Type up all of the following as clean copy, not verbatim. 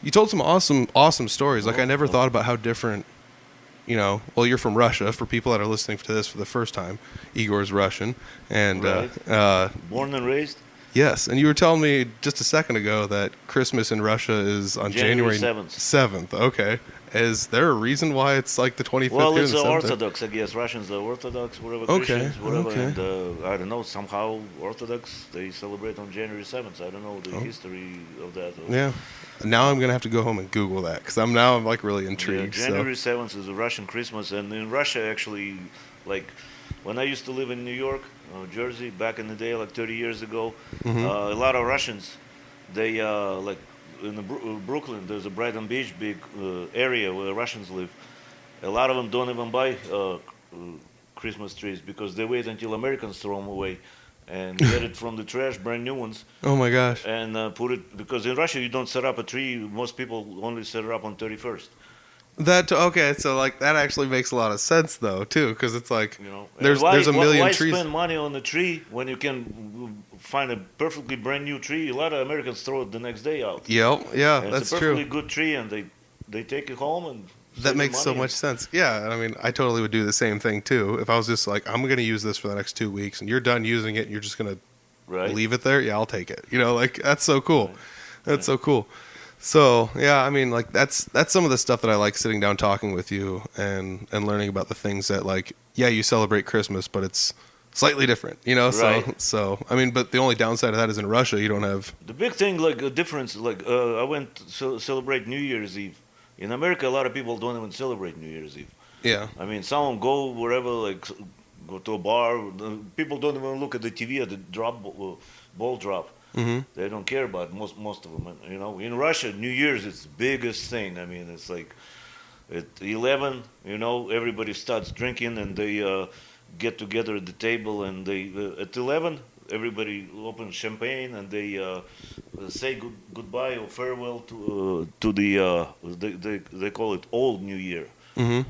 You told some awesome stories. Like I never thought about how different. Well, you're from Russia. For people that are listening to this for the first time, Igor's Russian, and Right. Born and raised yes, and you were telling me just a second ago that Christmas in Russia is on January January 7th. 7th. Okay, is there a reason why it's like the 25th Well, here it's in the 7th? Orthodox, I guess. Russians are Orthodox, whatever, Okay, Christians, whatever. okay. And I don't know, somehow Orthodox, they celebrate on January 7th. I don't know the Oh, history of that. yeah. Now I'm gonna have to go home and Google that because I'm like really Yeah, intrigued. So January 7th is a Russian Christmas. And in Russia, actually, like when I used to live in New York, Jersey, back in the day, like 30 years ago, a lot of Russians, they, like in the Brooklyn, there's a Brighton Beach big area where Russians live. A lot of them don't even buy Christmas trees because they wait until Americans throw them away and get it from the trash, brand new ones, oh my gosh, and put it because in Russia you don't set up a tree. Most people only set it up on 31st. that okay. So like that actually makes a lot of sense though too because it's like You know, and there's a million why trees. spend money on a tree when you can find a perfectly brand new tree? A lot of Americans throw it the next day out. Yep, yeah, And that's it's a perfectly true. good tree, and they take it home and That save the makes so money. much sense. Yeah, and I mean, I totally would do the same thing too. If I was just like, I'm going to use this for the next 2 weeks, and you're done using it, and you're just going to Right. leave it there. Yeah, I'll take it. Like that's so cool. Right. That's so cool. So yeah, I mean, like that's some of the stuff that I like sitting down talking with you and learning about the things that like, yeah, you celebrate Christmas, but it's slightly different. Right. So I mean, but the only downside of that is in Russia, you don't have. The big thing, like a difference, like I went to celebrate New Year's Eve. In America, a lot of people don't even celebrate New Year's Eve. Yeah. I mean, some go wherever, like go to a bar. People don't even look at the TV at the ball drop. Hmm. They don't care about most of them. In Russia, New Year's it's the biggest thing. I mean, it's like at 11, everybody starts drinking and they get together at the table and they at 11 everybody opens champagne and they say goodbye or farewell to the they call it Old New Year, Hmm.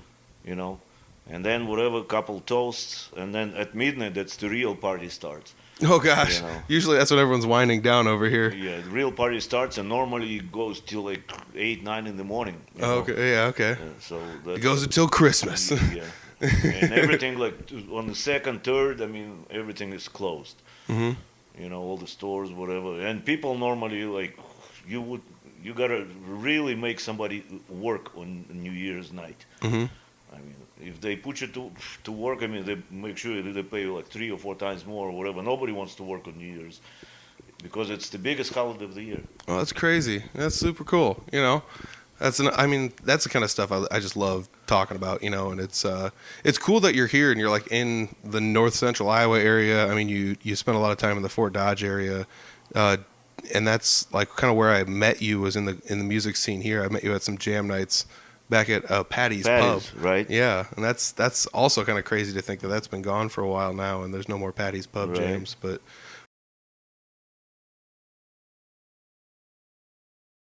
you know, and then whatever couple toasts and then at midnight that's the real party starts. Oh gosh. You know. Usually that's when everyone's winding down over here. Yeah, the real party starts and normally it goes till like 8, 9 in the morning. Okay. Yeah. Okay. So It goes until Christmas. yeah, and everything like on the second, third. I mean, everything is closed. Hmm. All the stores, whatever. And people normally like you gotta really make somebody work on New Year's night. Hmm. I mean, if they put you to work, I mean, they make sure that they pay you like 3 or 4 times more or whatever. Nobody wants to work on New Year's because it's the biggest holiday of the year. Oh, that's crazy. That's super cool. I mean, that's the kind of stuff I just love talking about. And it's cool that you're here and you're like in the north central Iowa area. I mean, you spent a lot of time in the Fort Dodge area, and that's like kind of where I met you was in the music scene here. I met you at some jam nights back at Patty's Pub. Patties, right? Yeah, and that's also kind of crazy to think that that's been gone for a while now, and there's no more Patty's Pub Right. jams. But